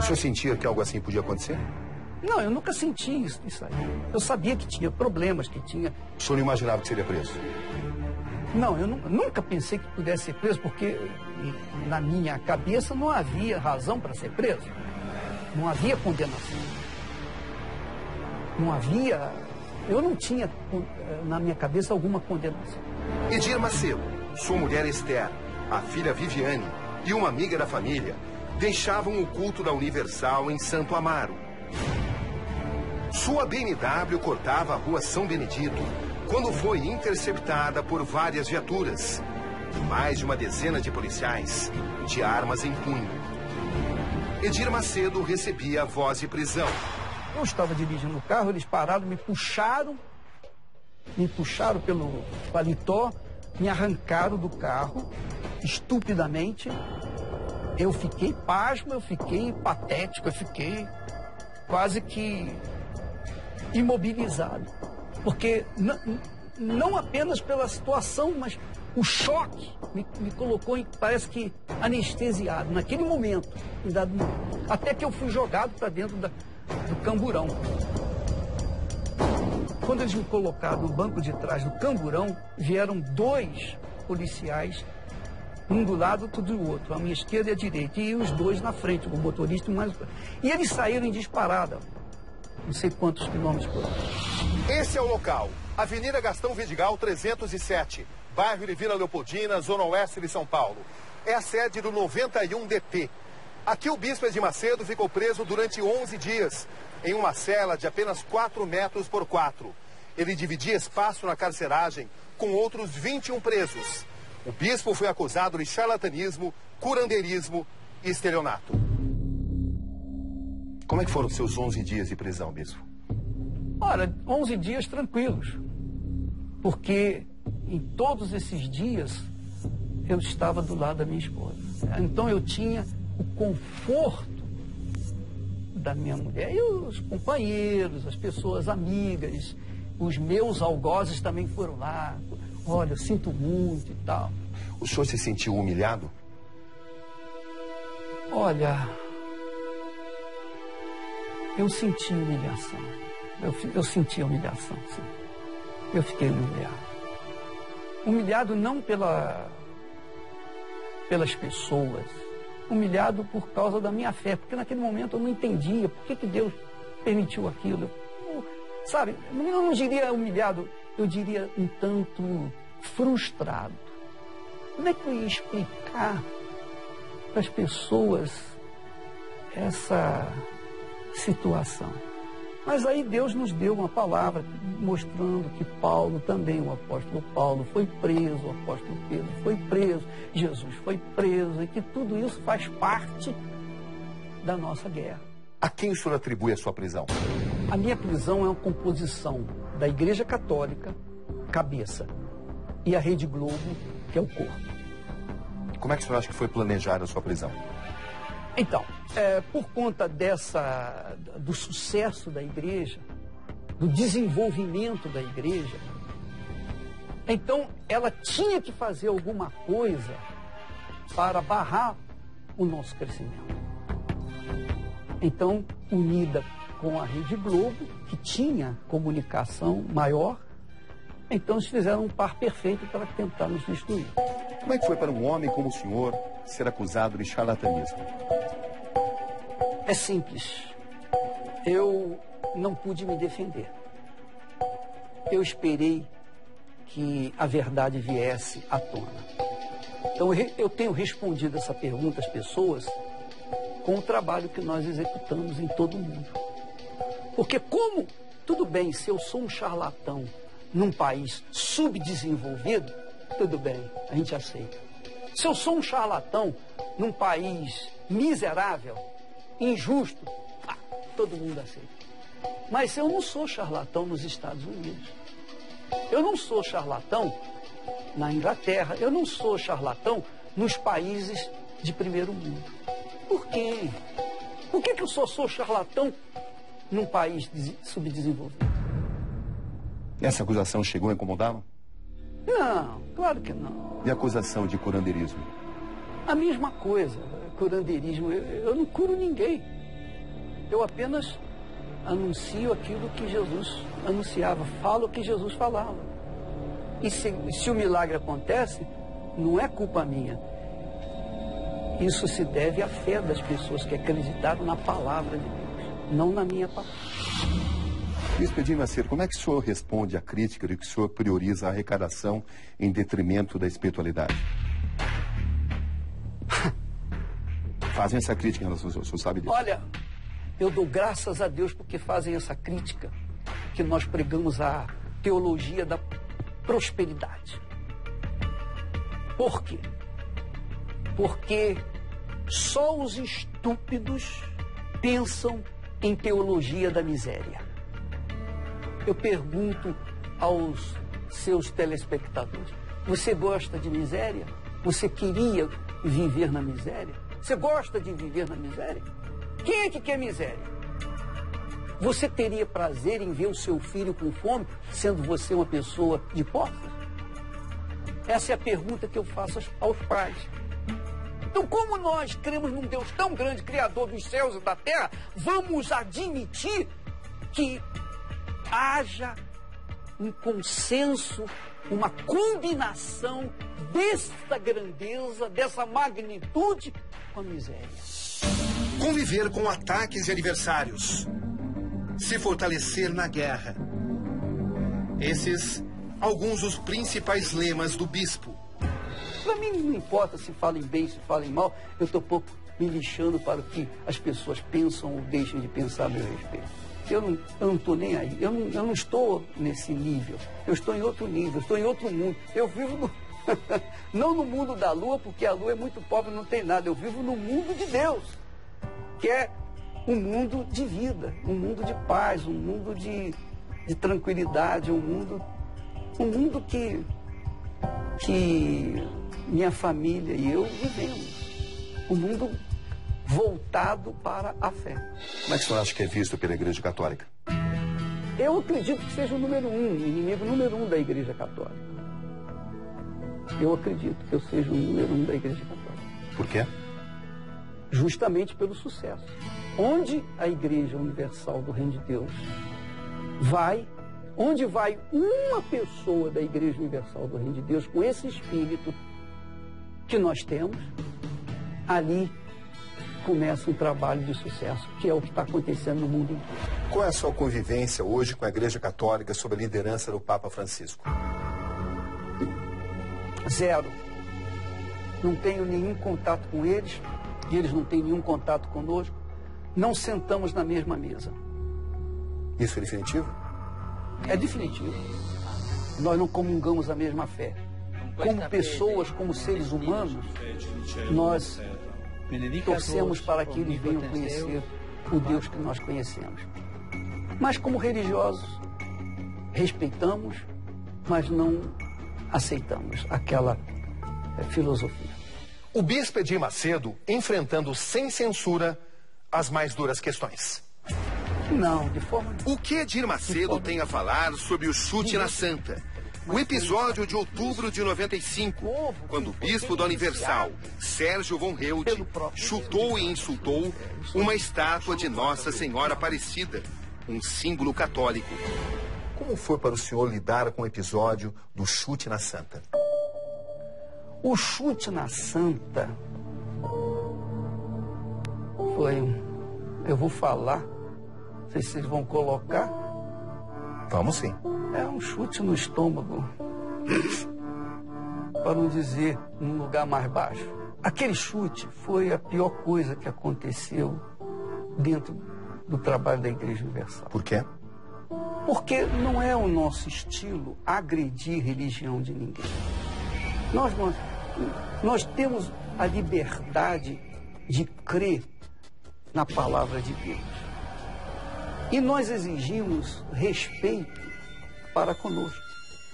O senhor sentia que algo assim podia acontecer? Não, eu nunca senti isso aí. Eu sabia que tinha problemas, que tinha... O senhor não imaginava que seria preso? Não, eu nunca pensei que pudesse ser preso, porque na minha cabeça não havia razão para ser preso. Não havia condenação. Não havia... Eu não tinha na minha cabeça alguma condenação. Edir Macedo, sua mulher Esther, a filha Viviane e uma amiga da família deixavam o culto da Universal em Santo Amaro. Sua BMW cortava a rua São Benedito quando foi interceptada por várias viaturas. Mais de uma dezena de policiais de armas em punho. Edir Macedo recebia voz de prisão. Eu estava dirigindo o carro, eles pararam, me puxaram pelo paletó, me arrancaram do carro, estupidamente. Eu fiquei pasmo, eu fiquei patético, eu fiquei quase que imobilizado. Porque não apenas pela situação, mas o choque me colocou, parece que anestesiado, naquele momento, em dado momento. Até que eu fui jogado para dentro do camburão. Quando eles me colocaram no banco de trás do camburão, vieram 2 policiais, um do lado, outro do outro, a minha esquerda e a direita, e os 2 na frente, o motorista e mais... E eles saíram em disparada, não sei quantos quilômetros por hora. Esse é o local, Avenida Gastão Vidigal 307, bairro de Vila Leopoldina, zona oeste de São Paulo. É a sede do 91DT. Aqui o bispo Edir Macedo ficou preso durante 11 dias, em uma cela de apenas 4 metros por 4. Ele dividia espaço na carceragem com outros 21 presos. O bispo foi acusado de charlatanismo, curandeirismo e estelionato. Como é que foram os seus 11 dias de prisão, bispo? Ora, 11 dias tranquilos, porque em todos esses dias eu estava do lado da minha esposa. Então eu tinha o conforto da minha mulher e os companheiros, as pessoas amigas, os meus algozes também foram lá. Olha, eu sinto muito e tal. O senhor se sentiu humilhado? Olha, eu senti humilhação. Eu senti humilhação, sim. Eu fiquei humilhado. Humilhado não pelas pessoas, humilhado por causa da minha fé, porque naquele momento eu não entendia por que Deus permitiu aquilo. Sabe, eu não diria humilhado, eu diria um tanto frustrado. Como é que eu ia explicar para as pessoas essa situação? Mas aí Deus nos deu uma palavra mostrando que Paulo também, o apóstolo Paulo, foi preso, o apóstolo Pedro foi preso, Jesus foi preso, e que tudo isso faz parte da nossa guerra. A quem o senhor atribui a sua prisão? A minha prisão é uma composição da Igreja Católica, cabeça, e a Rede Globo, que é o corpo. Como é que o senhor acha que foi planejada a sua prisão? Então, por conta do sucesso da igreja, do desenvolvimento da igreja, então ela tinha que fazer alguma coisa para barrar o nosso crescimento. Então, unida com a Rede Globo, que tinha comunicação maior, então eles fizeram um par perfeito para tentar nos destruir. Como é que foi para um homem como o senhor ser acusado de charlatanismo? É simples. Eu não pude me defender. Eu esperei que a verdade viesse à tona. Então eu tenho respondido essa pergunta às pessoas com o trabalho que nós executamos em todo o mundo. Porque como, tudo bem, se eu sou um charlatão num país subdesenvolvido, tudo bem, a gente aceita. Se eu sou um charlatão num país miserável, injusto, todo mundo aceita. Mas eu não sou charlatão nos Estados Unidos. Eu não sou charlatão na Inglaterra. Eu não sou charlatão nos países de primeiro mundo. Por quê? Por que eu só sou charlatão num país subdesenvolvido? Essa acusação chegou a incomodá-lo? Não, claro que não. E a acusação de curandeirismo? A mesma coisa, curandeirismo. Eu não curo ninguém. Eu apenas anuncio aquilo que Jesus anunciava, falo o que Jesus falava. E se o milagre acontece, não é culpa minha. Isso se deve à fé das pessoas que acreditaram na palavra de Deus, não na minha palavra. Bispo Edir Macedo, como é que o senhor responde à crítica de que o senhor prioriza a arrecadação em detrimento da espiritualidade? Fazem essa crítica em relação ao senhor, o senhor sabe disso? Olha, eu dou graças a Deus porque fazem essa crítica, que nós pregamos a teologia da prosperidade. Por quê? Porque só os estúpidos pensam em teologia da miséria. Eu pergunto aos seus telespectadores, você gosta de miséria? Você queria viver na miséria? Você gosta de viver na miséria? Quem é que quer miséria? Você teria prazer em ver o seu filho com fome, sendo você uma pessoa de posses? Essa é a pergunta que eu faço aos pais. Então, como nós cremos num Deus tão grande, Criador dos céus e da terra, vamos admitir que haja um consenso, uma combinação dessa grandeza, dessa magnitude com a miséria. Conviver com ataques de adversários. Se fortalecer na guerra. Esses, alguns dos principais lemas do bispo. Para mim não importa se falem bem, se falem mal, eu estou pouco me lixando para o que as pessoas pensam ou deixam de pensar a meu respeito. Eu não estou nem aí, eu não estou nesse nível, eu estou em outro nível, eu estou em outro mundo. Eu vivo não no mundo da lua, porque a lua é muito pobre, não tem nada. Eu vivo no mundo de Deus, que é um mundo de vida, um mundo de paz, um mundo de tranquilidade, um mundo que minha família e eu vivemos. Um mundo voltado para a fé. Como é que o senhor acha que é visto pela Igreja Católica? Eu acredito que seja o número um, o inimigo número um da Igreja Católica. Eu acredito que eu seja o número um da Igreja Católica. Por quê? Justamente pelo sucesso. Onde a Igreja Universal do Reino de Deus vai, onde vai uma pessoa da Igreja Universal do Reino de Deus com esse espírito que nós temos, ali começa um trabalho de sucesso, que é o que está acontecendo no mundo inteiro. Qual é a sua convivência hoje com a Igreja Católica sob a liderança do Papa Francisco? Zero. Não tenho nenhum contato com eles, e eles não têm nenhum contato conosco. Não sentamos na mesma mesa. Isso é definitivo? É definitivo. Nós não comungamos a mesma fé. Como pessoas, como seres humanos, nós torcemos para que eles venham conhecer o Deus que nós conhecemos. Mas como religiosos, respeitamos, mas não aceitamos aquela filosofia. O bispo Edir Macedo enfrentando sem censura as mais duras questões. Não, de forma... O que Edir Macedo tem a falar sobre o chute na Santa? O episódio de outubro de 95, quando o bispo da Universal, Sérgio von Held, chutou e insultou uma estátua de Nossa Senhora Aparecida, um símbolo católico. Como foi para o senhor lidar com o episódio do chute na Santa? O chute na Santa foi eu vou falar, não sei se vocês vão colocar. Vamos sim. É um chute no estômago, para não dizer num lugar mais baixo. Aquele chute foi a pior coisa que aconteceu dentro do trabalho da Igreja Universal. Por quê? Porque não é o nosso estilo agredir religião de ninguém. Nós temos a liberdade de crer na palavra de Deus. E nós exigimos respeito para conosco.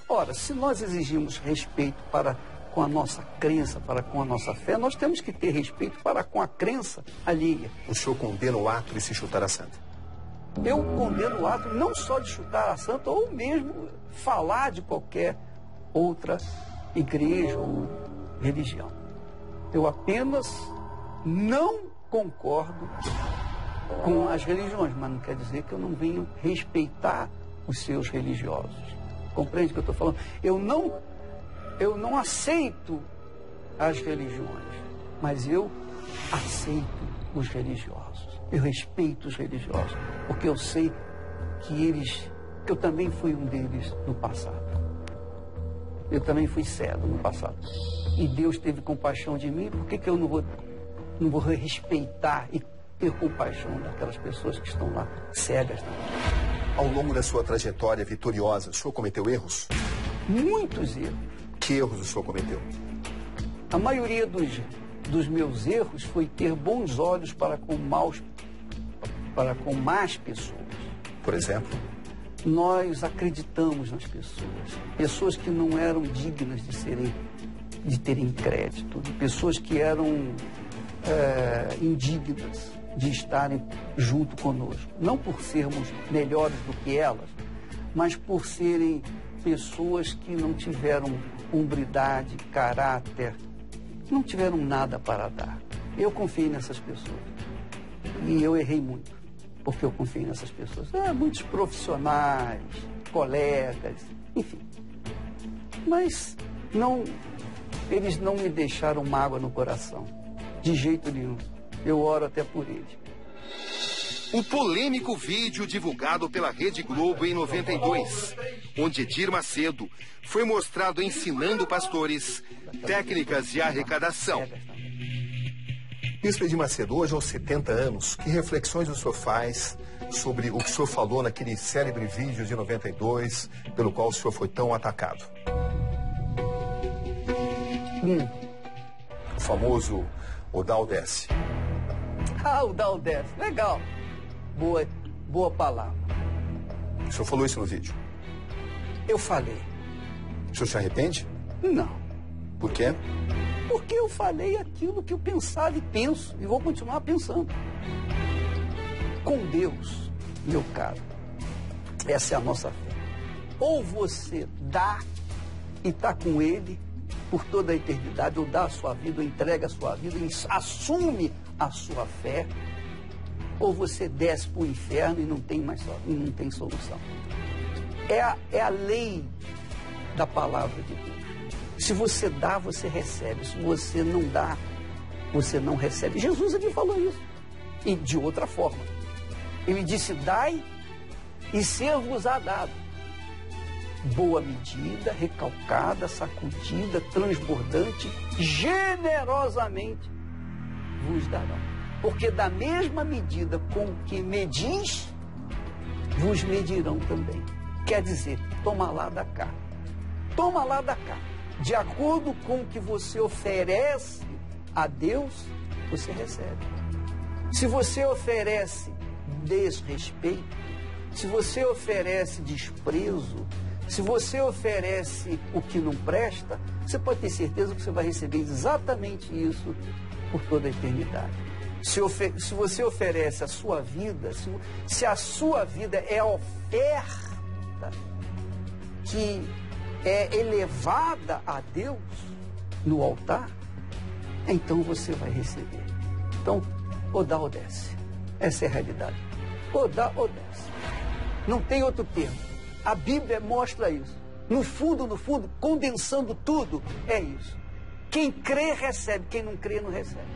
Ora, se nós exigimos respeito para com a nossa crença, para com a nossa fé, nós temos que ter respeito para com a crença alheia. O senhor condena o ato de se chutar a Santa? Eu condeno o ato não só de chutar a Santa, ou mesmo falar de qualquer outra igreja ou religião. Eu apenas não concordo com as religiões, mas não quer dizer que eu não venho respeitar os seus religiosos. Compreende o que eu estou falando? Eu não aceito as religiões, mas eu aceito os religiosos. Eu respeito os religiosos, porque eu sei que eu também fui um deles no passado. Eu também fui cego no passado. E Deus teve compaixão de mim, por que eu não vou respeitar e ter compaixão daquelas pessoas que estão lá cegas também? Ao longo da sua trajetória vitoriosa, o senhor cometeu erros? Muitos erros. Que erros o senhor cometeu? A maioria dos meus erros foi ter bons olhos para com más pessoas. Por exemplo? Nós acreditamos nas pessoas. Pessoas que não eram dignas de terem crédito. Pessoas que eram indignas de estarem junto conosco. Não por sermos melhores do que elas, mas por serem pessoas que não tiveram hombridade, caráter, não tiveram nada para dar. Eu confiei nessas pessoas. E eu errei muito, porque eu confiei nessas pessoas. Muitos profissionais, colegas, enfim. Mas eles não me deixaram mágoa no coração, de jeito nenhum. Eu oro até por eles. O polêmico vídeo divulgado pela Rede Globo em 92, onde Edir Macedo foi mostrado ensinando pastores técnicas de arrecadação. Bispo Edir Macedo, hoje aos 70 anos, que reflexões o senhor faz sobre o que o senhor falou naquele célebre vídeo de 92, pelo qual o senhor foi tão atacado? O famoso o Daudece. O Daudece, legal. Boa palavra. O senhor falou isso no vídeo? Eu falei. O senhor se arrepende? Não. Por quê? Porque eu falei aquilo que eu pensava e penso, e vou continuar pensando. Com Deus, meu caro, essa é a nossa fé. Ou você dá e está com Ele por toda a eternidade, ou dá a sua vida, ou entrega a sua vida, assume a sua fé, ou você desce para o inferno e não tem solução. É a lei da palavra de Deus. Se você dá, você recebe. Se você não dá, você não recebe. Jesus aqui falou isso. E de outra forma. Ele disse, dai e ser-vos-á dado. Boa medida, recalcada, sacudida, transbordante, generosamente vos darão. Porque da mesma medida com que medis, vos medirão também. Quer dizer, toma lá da cá. Toma lá da cá. De acordo com o que você oferece a Deus, você recebe. Se você oferece desrespeito, se você oferece desprezo, se você oferece o que não presta, você pode ter certeza que você vai receber exatamente isso por toda a eternidade. Se você oferece a sua vida, se a sua vida é a oferta que é elevada a Deus no altar, então você vai receber. Então, ou dá ou desce. Essa é a realidade. Ou dá ou desce. Não tem outro termo. A Bíblia mostra isso. No fundo, condensando tudo, é isso. Quem crê, recebe. Quem não crê, não recebe.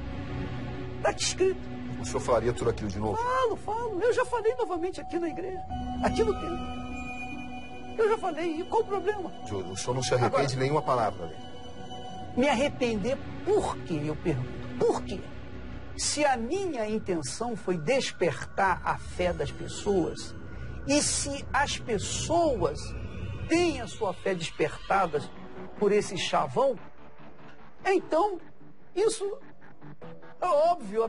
Está escrito. O senhor falaria tudo aquilo de novo? Falo. Eu já falei novamente aqui na igreja. Aqui no templo. Eu já falei. E qual o problema? O senhor não se arrepende de nenhuma palavra ali? Me arrepender por quê? Eu pergunto. Por quê? Se a minha intenção foi despertar a fé das pessoas, e se as pessoas têm a sua fé despertada por esse chavão, então isso é óbvio,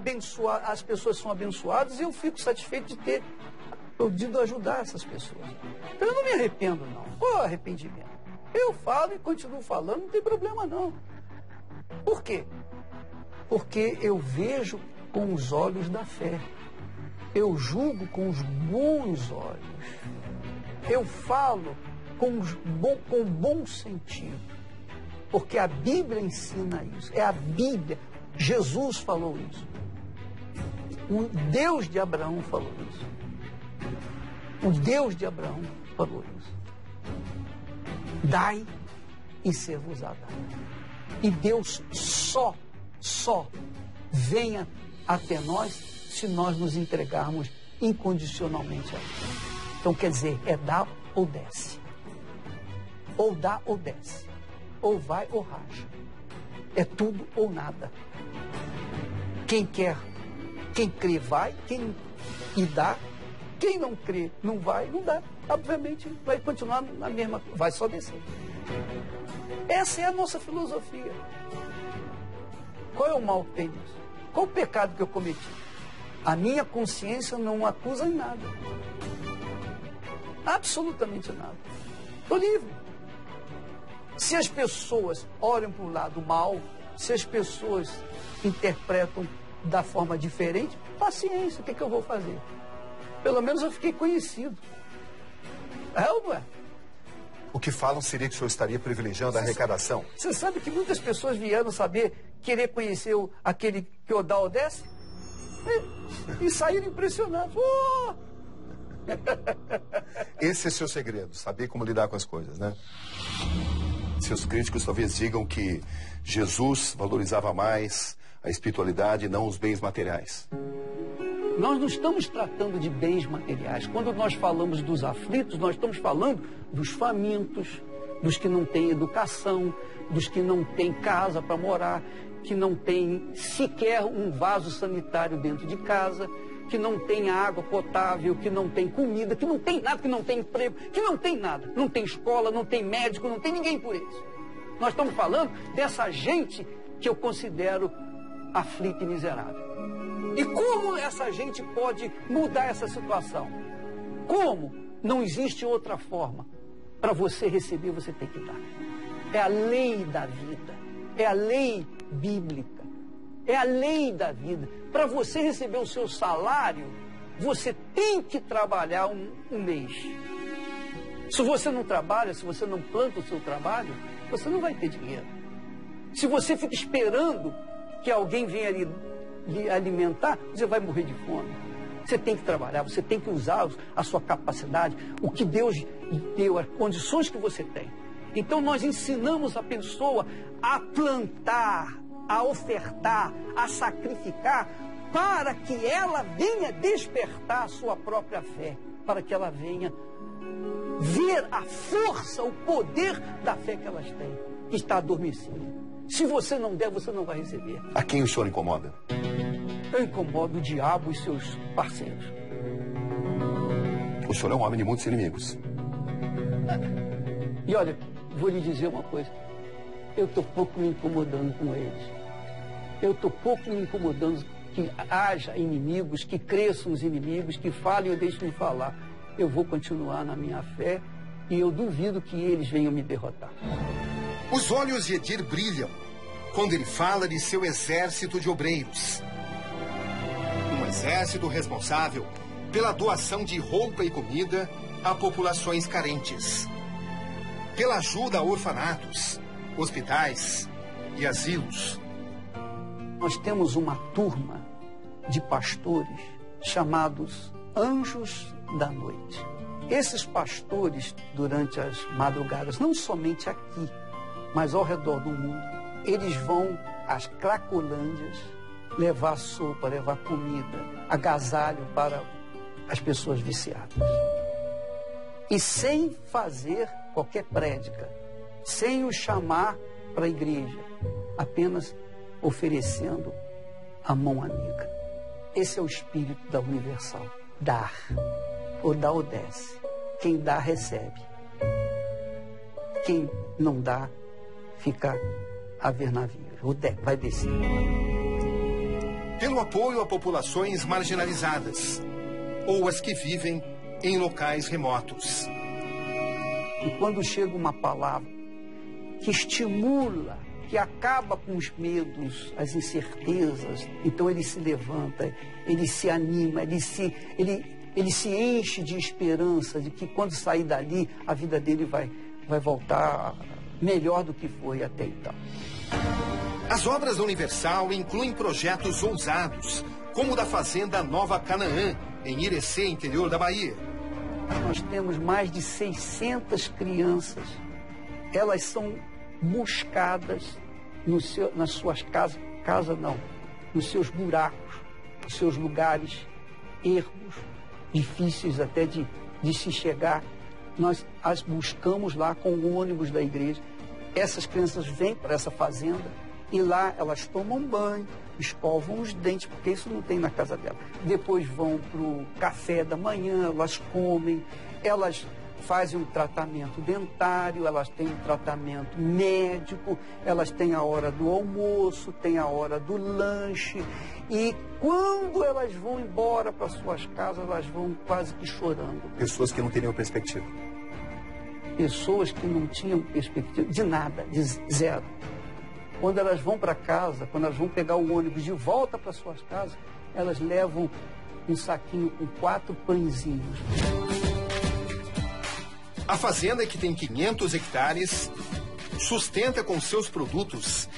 as pessoas são abençoadas e eu fico satisfeito de ter podido ajudar essas pessoas. Então eu não me arrependo, não. Qual é o arrependimento? Eu falo e continuo falando, não tem problema não. Por quê? Porque eu vejo com os olhos da fé. Eu julgo com os bons olhos. Eu falo com bom sentido. Porque a Bíblia ensina isso. É a Bíblia. Jesus falou isso. O Deus de Abraão falou isso. O Deus de Abraão falou isso. Dai e ser-vos-á dado. E Deus só venha até nós se nós nos entregarmos incondicionalmente a Ele. Então, quer dizer, é dar ou desce. Ou dá ou desce. Ou vai ou racha. É tudo ou nada. Quem quer, quem crê vai, e dá. Quem não crê, não vai, não dá. Obviamente vai continuar na mesma, vai só descer. Essa é a nossa filosofia. Qual é o mal que tem nisso? Qual o pecado que eu cometi? A minha consciência não acusa em nada. Absolutamente nada. Estou livre. Se as pessoas olham para o lado mal, se as pessoas interpretam da forma diferente, paciência, o que eu vou fazer? Pelo menos eu fiquei conhecido. É ou não é? O que falam seria que o senhor estaria privilegiando a arrecadação. Você sabe que muitas pessoas vieram querer conhecer aquele que o dá ou desce? E saíram impressionados. Oh! Esse é seu segredo, saber como lidar com as coisas, né? Seus críticos talvez digam que Jesus valorizava mais a espiritualidade e não os bens materiais. Nós não estamos tratando de bens materiais. Quando nós falamos dos aflitos, nós estamos falando dos famintos, dos que não têm educação, dos que não têm casa para morar, que não têm sequer um vaso sanitário dentro de casa, que não tem água potável, que não tem comida, que não tem nada, que não tem emprego, que não tem nada. Não tem escola, não tem médico, não tem ninguém por isso. Nós estamos falando dessa gente que eu considero aflita e miserável. E como essa gente pode mudar essa situação? Como? Não existe outra forma. Para você receber, você tem que dar. É a lei da vida. É a lei bíblica. É a lei da vida. Para você receber o seu salário, você tem que trabalhar um mês. Se você não trabalha, se você não planta o seu trabalho, você não vai ter dinheiro. Se você fica esperando que alguém venha lhe alimentar, você vai morrer de fome. Você tem que trabalhar, você tem que usar a sua capacidade, o que Deus lhe deu, as condições que você tem. Então nós ensinamos a pessoa a plantar, a ofertar, a sacrificar, para que ela venha despertar a sua própria fé, para que ela venha ver a força, o poder da fé que elas têm, que está adormecida. Se você não der, você não vai receber. A quem o senhor incomoda? Eu incomodo o diabo e seus parceiros. O senhor é um homem de muitos inimigos. E olha, vou lhe dizer uma coisa. Eu estou pouco me incomodando com eles. Eu estou pouco me incomodando que haja inimigos, que cresçam os inimigos, que falem ou deixem de falar. Eu vou continuar na minha fé e eu duvido que eles venham me derrotar. Os olhos de Edir brilham quando ele fala de seu exército de obreiros. Um exército responsável pela doação de roupa e comida a populações carentes, pela ajuda a orfanatos, hospitais e asilos. Nós temos uma turma de pastores chamados Anjos da Noite. Esses pastores, durante as madrugadas, não somente aqui, mas ao redor do mundo, eles vão às Cracolândias levar sopa, levar comida, agasalho para as pessoas viciadas. E sem fazer qualquer prédica, sem os chamar para a igreja, apenas oferecendo a mão amiga. Esse é o espírito da Universal. Dar. Ou dá ou desce. Quem dá, recebe. Quem não dá, fica a ver navios. Vai descer. Pelo apoio a populações marginalizadas ou as que vivem em locais remotos. E quando chega uma palavra que estimula, que acaba com os medos, as incertezas, então ele se levanta, ele se anima, ele se enche de esperança de que quando sair dali, a vida dele vai voltar melhor do que foi até então. As obras da Universal incluem projetos ousados, como o da Fazenda Nova Canaã, em Irecê, interior da Bahia. Nós temos mais de 600 crianças. Elas são buscadas nas suas casas, nos seus buracos, nos seus lugares ermos, difíceis até de se chegar. Nós as buscamos lá com o ônibus da igreja. Essas crianças vêm para essa fazenda e lá elas tomam banho, escovam os dentes, porque isso não tem na casa dela. Depois vão para o café da manhã, elas comem, elas fazem um tratamento dentário, elas têm um tratamento médico, elas têm a hora do almoço, têm a hora do lanche. E quando elas vão embora para suas casas, elas vão quase que chorando. Pessoas que não teriam perspectiva. Pessoas que não tinham perspectiva de nada, de zero. Quando elas vão para casa, quando elas vão pegar o ônibus de volta para suas casas, elas levam um saquinho com 4 pãezinhos. A fazenda, que tem 500 hectares, sustenta com seus produtos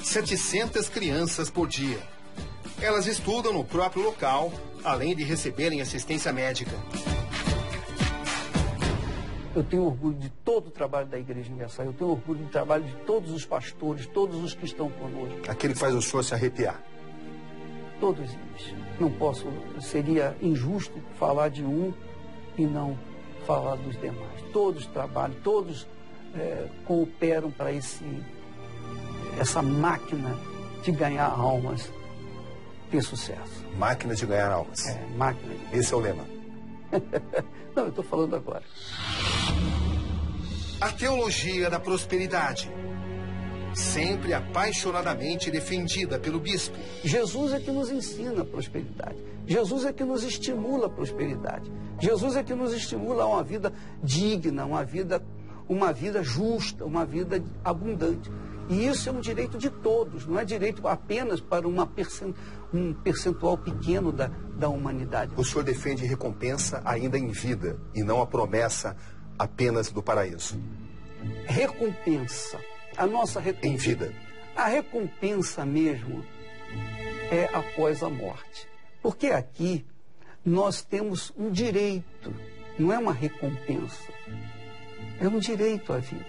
700 crianças por dia. Elas estudam no próprio local, além de receberem assistência médica. Eu tenho orgulho de todo o trabalho da Igreja Universal. Eu tenho orgulho do trabalho de todos os pastores, todos os que estão conosco. Aquele que faz o senhor se arrepiar. Todos eles. Não posso, seria injusto falar de um e não falar dos demais. Todos trabalham, todos cooperam para essa máquina de ganhar almas ter sucesso. Máquina de ganhar almas. Máquina. Esse é o lema. Não, eu estou falando agora. A teologia da prosperidade, sempre apaixonadamente defendida pelo bispo. Jesus é que nos ensina a prosperidade. Jesus é que nos estimula a prosperidade. Jesus é que nos estimula a uma vida digna, uma vida justa, uma vida abundante. E isso é um direito de todos, não é direito apenas para um percentual pequeno da humanidade. O senhor defende recompensa ainda em vida e não a promessa apenas do paraíso. Recompensa. A nossa recompensa. Em vida. A recompensa mesmo é após a morte. Porque aqui nós temos um direito, não é uma recompensa. É um direito à vida.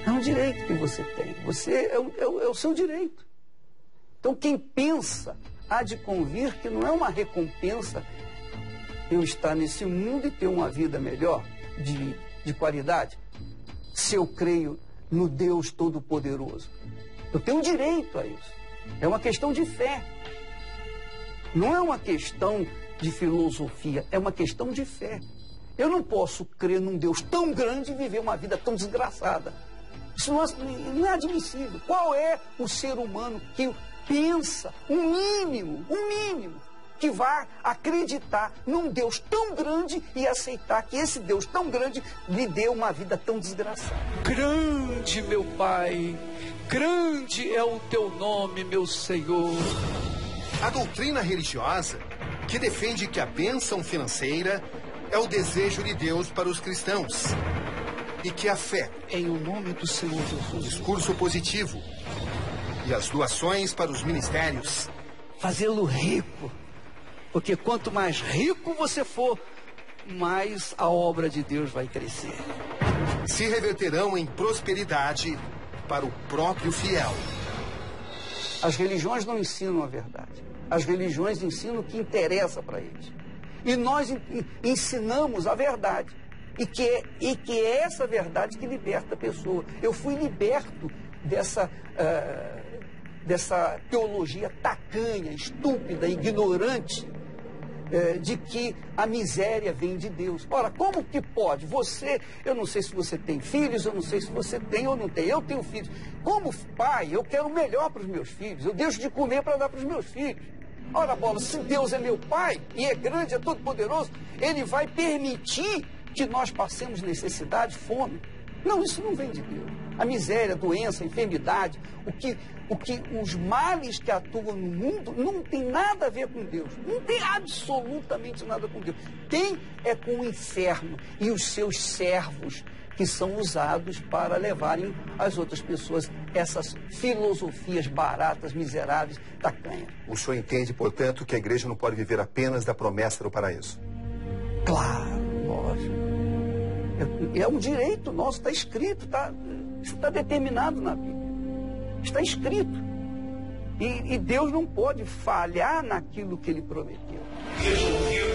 É um direito que você tem. É o seu direito. Então, quem pensa há de convir que não é uma recompensa eu estar nesse mundo e ter uma vida melhor, de qualidade, se eu creio no Deus Todo-Poderoso. Eu tenho direito a isso. É uma questão de fé. Não é uma questão de filosofia, é uma questão de fé. Eu não posso crer num Deus tão grande e viver uma vida tão desgraçada. Isso não é admissível. Qual é o ser humano que pensa um mínimo, que vai acreditar num Deus tão grande e aceitar que esse Deus tão grande lhe dê uma vida tão desgraçada? Grande, meu Pai, grande é o teu nome, meu Senhor. A doutrina religiosa, que defende que a bênção financeira é o desejo de Deus para os cristãos. E que a fé, em o nome do Senhor Jesus, o discurso positivo e as doações para os ministérios, fazê-lo rico. Porque quanto mais rico você for, mais a obra de Deus vai crescer. Se reverterão em prosperidade para o próprio fiel. As religiões não ensinam a verdade. As religiões ensinam o que interessa para eles. E nós ensinamos a verdade. E que é essa verdade que liberta a pessoa. Eu fui liberto dessa teologia tacanha, estúpida, ignorante, de que a miséria vem de Deus. Ora, como que pode? Eu não sei se você tem filhos, eu não sei se você tem ou não tem. Eu tenho filhos. Como pai, eu quero o melhor para os meus filhos. Eu deixo de comer para dar para os meus filhos. Ora, bola, se Deus é meu pai e é grande, é todo poderoso, Ele vai permitir que nós passemos necessidade, fome. Não, isso não vem de Deus. A miséria, a doença, a enfermidade, os males que atuam no mundo não tem nada a ver com Deus. Não tem absolutamente nada com Deus. Tem é com o inferno e os seus servos que são usados para levarem às outras pessoas essas filosofias baratas, miseráveis, tacanhas. O senhor entende, portanto, que a igreja não pode viver apenas da promessa do paraíso? Claro, lógico. É um direito nosso, está escrito, isso está determinado na Bíblia. Está escrito. E Deus não pode falhar naquilo que Ele prometeu. Deus ouviu.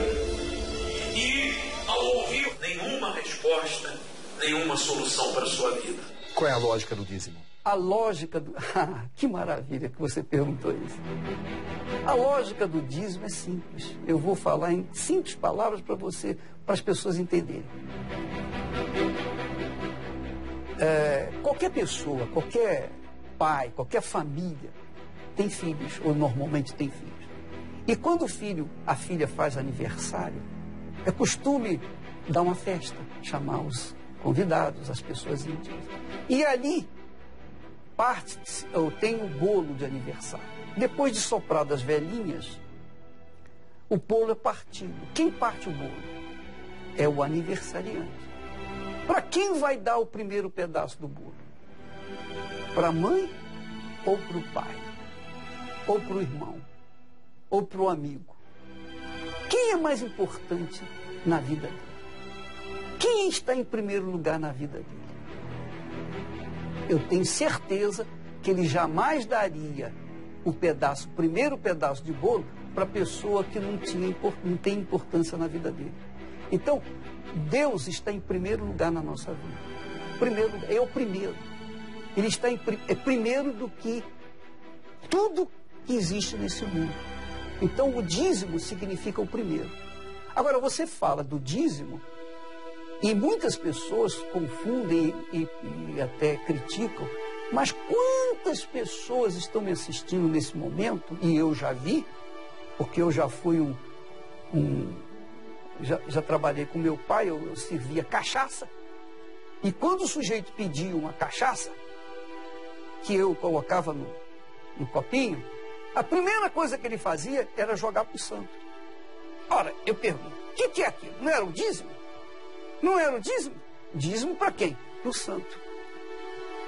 E ao ouvir nenhuma resposta, nenhuma solução para a sua vida. Qual é a lógica do dízimo? A lógica do... que maravilha que você perguntou isso. A lógica do dízimo é simples. Eu vou falar em simples palavras para as pessoas entenderem. Qualquer pessoa, qualquer pai, qualquer família tem filhos, ou normalmente tem filhos. E quando a filha faz aniversário, é costume dar uma festa, chamar os convidados, as pessoas íntimas. E ali tem o bolo de aniversário. Depois de soprar das velhinhas, o bolo é partido. Quem parte o bolo? É o aniversariante. Para quem vai dar o primeiro pedaço do bolo? Para a mãe ou para o pai? Ou para o irmão? Ou para o amigo? Quem é mais importante na vida dele? Quem está em primeiro lugar na vida dele? Eu tenho certeza que ele jamais daria o primeiro pedaço de bolo para a pessoa que não tem importância na vida dele. Então, Deus está em primeiro lugar na nossa vida. É o primeiro. Ele está primeiro do que tudo que existe nesse mundo. Então, o dízimo significa o primeiro. Agora, você fala do dízimo e muitas pessoas confundem e até criticam, mas quantas pessoas estão me assistindo nesse momento, e eu já vi, porque eu já fui já trabalhei com meu pai, eu servia cachaça, e quando o sujeito pedia uma cachaça, que eu colocava no copinho, a primeira coisa que ele fazia era jogar para o santo. Ora, eu pergunto, o que é aquilo? Não era o dízimo? Não era o dízimo? Dízimo para quem? Para o santo.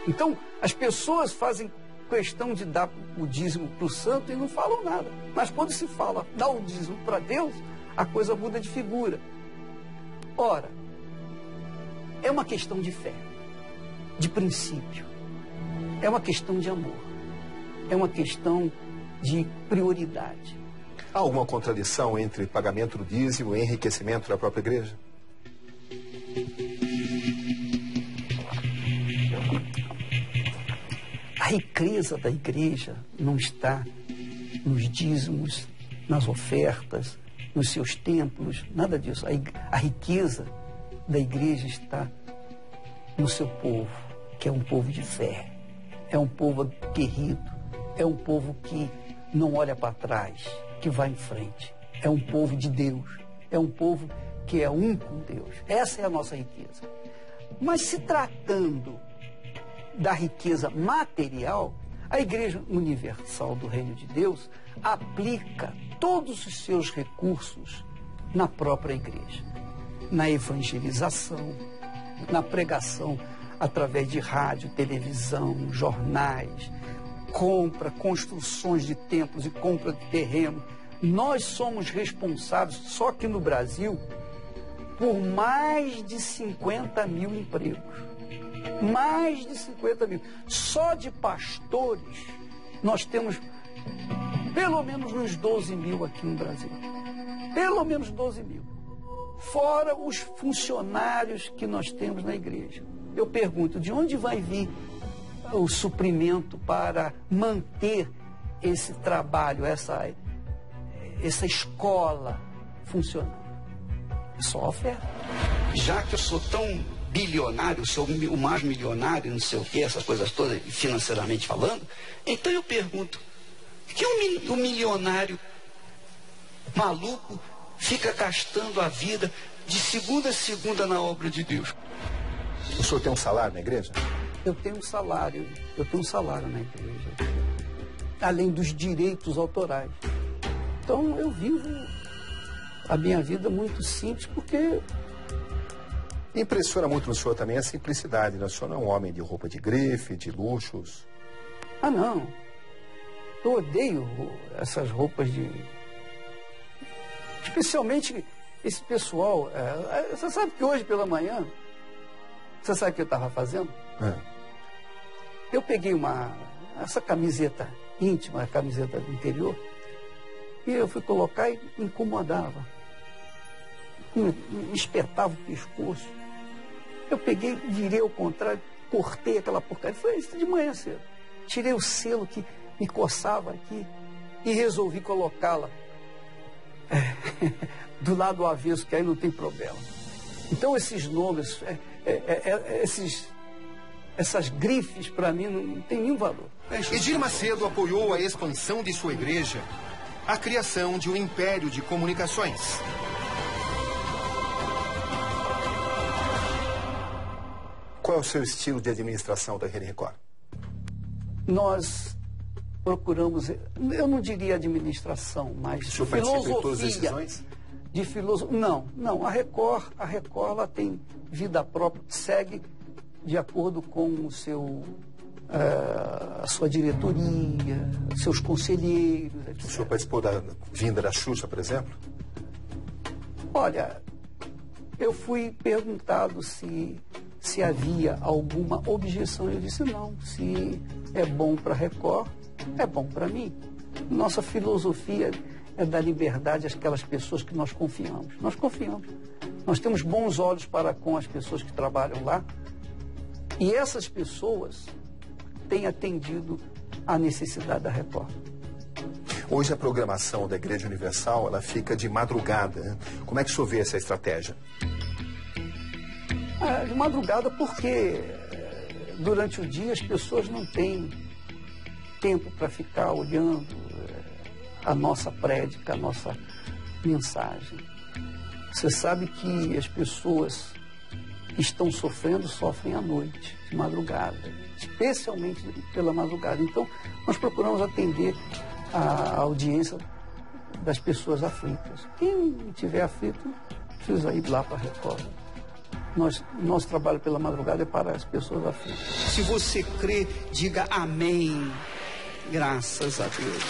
Então, as pessoas fazem questão de dar o dízimo para o santo e não falam nada. Mas quando se fala, dá o dízimo para Deus, a coisa muda de figura. Ora, é uma questão de fé, de princípio. É uma questão de amor. É uma questão de prioridade. Há alguma contradição entre pagamento do dízimo e enriquecimento da própria igreja? A riqueza da igreja não está nos dízimos, nas ofertas, nos seus templos, nada disso. A riqueza da igreja está no seu povo, que é um povo de fé, é um povo aguerrido, é um povo que não olha para trás, que vai em frente. É um povo de Deus, é um povo que é um com Deus. Essa é a nossa riqueza. Mas se tratando da riqueza material, a Igreja Universal do Reino de Deus aplica todos os seus recursos na própria igreja, na evangelização, na pregação através de rádio, televisão, jornais, construções de templos e compra de terreno. Nós somos responsáveis, só que no Brasil, por mais de 50 mil empregos. Mais de 50 mil. Só de pastores, nós temos pelo menos uns 12 mil aqui no Brasil. Pelo menos 12 mil. Fora os funcionários que nós temos na igreja. Eu pergunto, de onde vai vir o suprimento para manter esse trabalho, essa escola funcionando? Só oferta. Já que eu sou tão bilionário, sou o mais milionário, não sei o que, essas coisas todas, financeiramente falando, então eu pergunto, que o milionário maluco fica gastando a vida de segunda a segunda na obra de Deus? O senhor tem um salário na igreja? Eu tenho um salário na igreja, além dos direitos autorais. Então eu vivo a minha vida muito simples, porque Impressiona muito no senhor também a simplicidade, né? O senhor não é um homem de roupa de grife, de luxos. Ah, não. Eu odeio essas roupas de... Especialmente esse pessoal... Você sabe que hoje pela manhã... Você sabe o que eu estava fazendo? Eu peguei essa camiseta íntima, a camiseta do interior, e eu fui colocar e me incomodava. Me espetava o pescoço. Eu peguei, virei ao contrário, cortei aquela porcaria. Foi isso de manhã cedo. Tirei o selo que me coçava aqui e resolvi colocá-la do lado avesso, que aí não tem problema. Então esses nomes, essas grifes, para mim, não tem nenhum valor. Edir Macedo apoiou a expansão de sua igreja, a criação de um império de comunicações. Qual é o seu estilo de administração da Rede Record? Nós procuramos, eu não diria administração, mas filosofia. Em todas as decisões? Não. A Record ela tem vida própria, segue de acordo com a sua diretoria, seus conselheiros, etc. O senhor participou da vinda da Xuxa, por exemplo? Olha, eu fui perguntado se havia alguma objeção. Eu disse não. Se é bom para a Record, é bom para mim. Nossa filosofia é dar liberdade àquelas pessoas que nós confiamos. Nós confiamos. Nós temos bons olhos para com as pessoas que trabalham lá. E essas pessoas têm atendido à necessidade da Record. Hoje a programação da Igreja Universal, ela fica de madrugada, né? Como é que o senhor vê essa estratégia? De madrugada porque durante o dia as pessoas não têm tempo para ficar olhando a nossa prédica, a nossa mensagem. Você sabe que as pessoas que estão sofrem à noite, de madrugada, especialmente pela madrugada. Então, nós procuramos atender a audiência das pessoas aflitas. Quem estiver aflito, precisa ir lá para a Record. Nosso trabalho pela madrugada é para as pessoas aflitas. Se você crê, diga amém. Graças a Deus.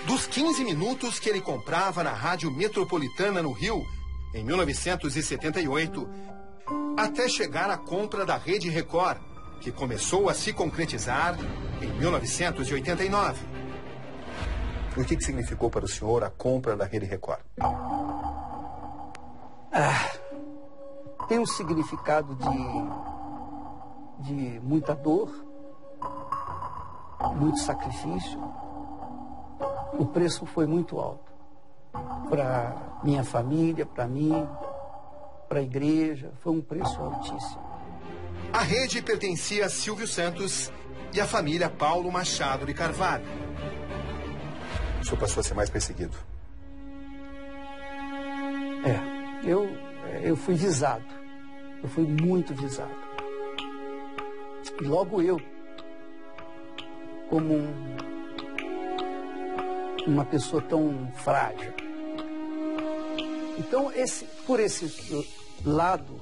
Dos 15 minutos que ele comprava na Rádio Metropolitana no Rio, em 1978, até chegar à compra da Rede Record, que começou a se concretizar em 1989. O que significou para o senhor a compra da Rede Record? Tem um significado de muita dor, muito sacrifício. O preço foi muito alto para minha família, para mim, para a igreja. Foi um preço altíssimo. A rede pertencia a Silvio Santos e à família Paulo Machado de Carvalho. O senhor passou a ser mais perseguido. Eu fui visado. Eu fui muito visado. E logo eu, como uma pessoa tão frágil. Então, por esse lado,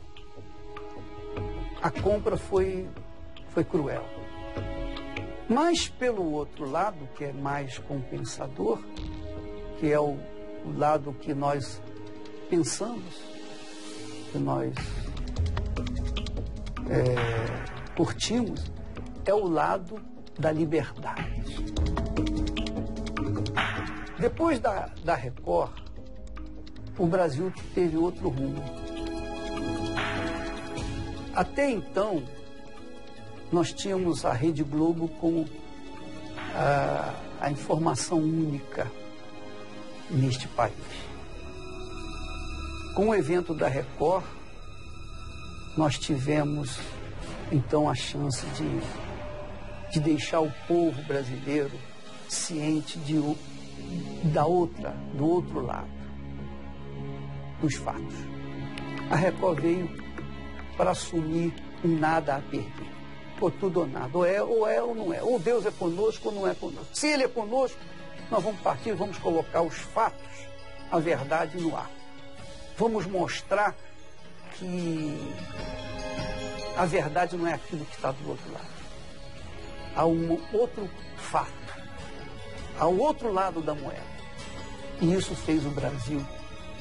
a compra foi cruel. Mas, pelo outro lado, que é mais compensador, que é o lado que nós pensamos, que nós curtimos, é o lado da liberdade. Depois da Record, o Brasil teve outro rumo. Até então, nós tínhamos a Rede Globo como a informação única neste país. Com o evento da Record, nós tivemos, então, a chance de deixar o povo brasileiro ciente do outro lado, dos fatos. A Record veio para assumir um nada a perder. Ou tudo ou nada, ou é ou não é. Ou Deus é conosco ou não é conosco. Se Ele é conosco, nós vamos partir, vamos colocar os fatos, a verdade no ar. Vamos mostrar que a verdade não é aquilo que está do outro lado. Há um outro fato, há o outro lado da moeda. E isso fez o Brasil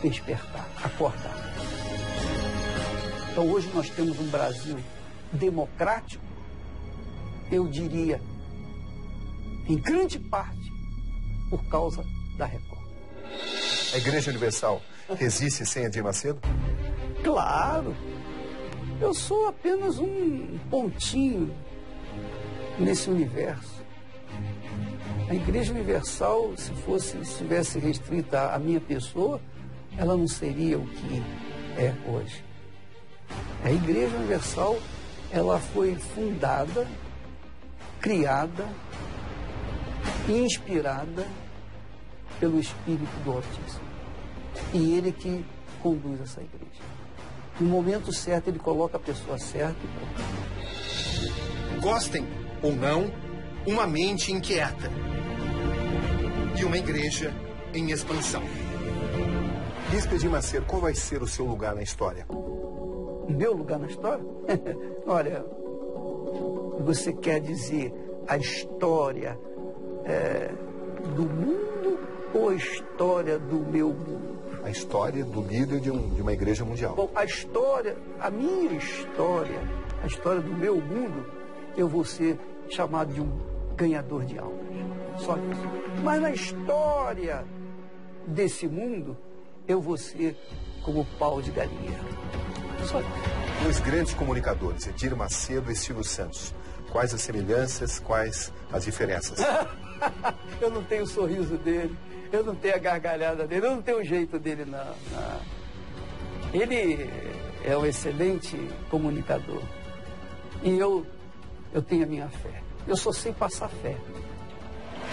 despertar, acordar. Então hoje nós temos um Brasil democrático, eu diria, em grande parte, por causa da Record. A Igreja Universal resiste sem Edir Macedo? Claro! Eu sou apenas um pontinho nesse universo. A Igreja Universal, se estivesse restrita à minha pessoa, ela não seria o que é hoje. A Igreja Universal, ela foi fundada, criada, inspirada pelo Espírito do Altíssimo. E ele que conduz essa igreja. No momento certo, ele coloca a pessoa certa e pronto. Gostem ou não, uma mente inquieta e uma igreja em expansão. Bispo Edir Macedo, qual vai ser o seu lugar na história? O meu lugar na história? Olha, você quer dizer a história do mundo ou a história do meu mundo? A história do líder de uma igreja mundial. Bom, a minha história, a história do meu mundo, eu vou ser chamado de um ganhador de almas. Só isso. Mas na história desse mundo, eu vou ser como pau de galinha. Só isso. Dois grandes comunicadores, Edir Macedo e Silvio Santos. Quais as semelhanças, quais as diferenças? Eu não tenho o sorriso dele, eu não tenho a gargalhada dele, eu não tenho o jeito dele, não. Ele é um excelente comunicador. E eu tenho a minha fé. Eu só sei passar fé.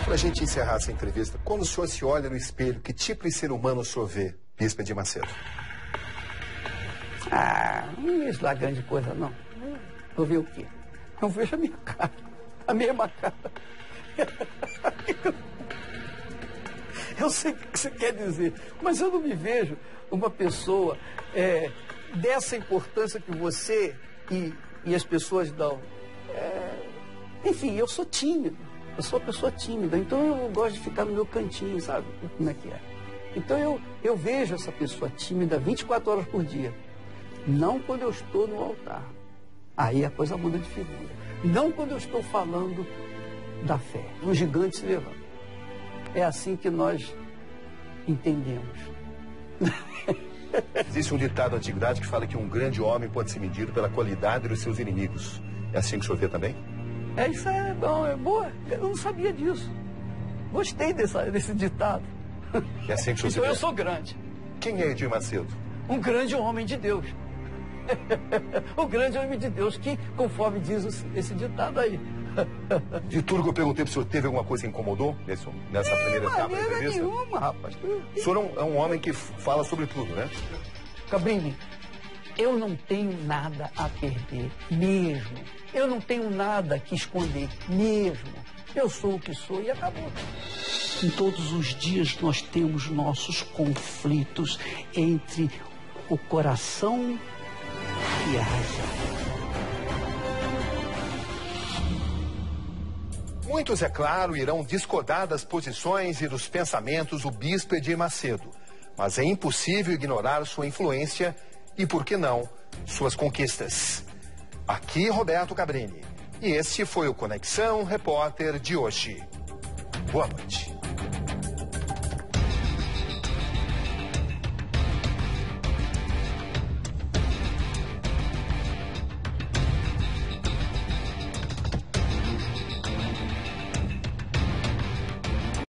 Para a gente encerrar essa entrevista, quando o senhor se olha no espelho, que tipo de ser humano o senhor vê, Bispo Edir Macedo? Não vejo lá grande coisa, não. Vou ver o quê? Eu vejo a minha cara, a mesma cara. Eu sei o que você quer dizer, mas eu não me vejo uma pessoa dessa importância que você e as pessoas dão. Enfim, eu sou tímido, eu sou uma pessoa tímida, então eu gosto de ficar no meu cantinho, sabe como é que é? Então eu vejo essa pessoa tímida 24 horas por dia, não quando eu estou no altar. Aí a coisa muda de figura. Não quando eu estou falando da fé. Um gigante se levanta. É assim que nós entendemos. Existe um ditado da antiguidade que fala que um grande homem pode ser medido pela qualidade dos seus inimigos. É assim que o senhor vê também? Isso é bom, é boa. Eu não sabia disso. Gostei desse ditado. É assim que o senhor então vê? Eu sou grande. Quem é Edir Macedo? Um grande homem de Deus. O grande homem de Deus, que, conforme diz esse ditado aí. De tudo que eu perguntei para o senhor, teve alguma coisa que incomodou nessa primeira etapa da entrevista? Nenhuma, rapaz. O senhor é um homem que fala sobre tudo, né? Cabrini, eu não tenho nada a perder, mesmo. Eu não tenho nada que esconder, mesmo. Eu sou o que sou e acabou. Em todos os dias nós temos nossos conflitos entre o coração e a razão. Muitos, é claro, irão discordar das posições e dos pensamentos do Bispo Edir Macedo. Mas é impossível ignorar sua influência e, por que não, suas conquistas. Aqui, Roberto Cabrini. E este foi o Conexão Repórter de hoje. Boa noite.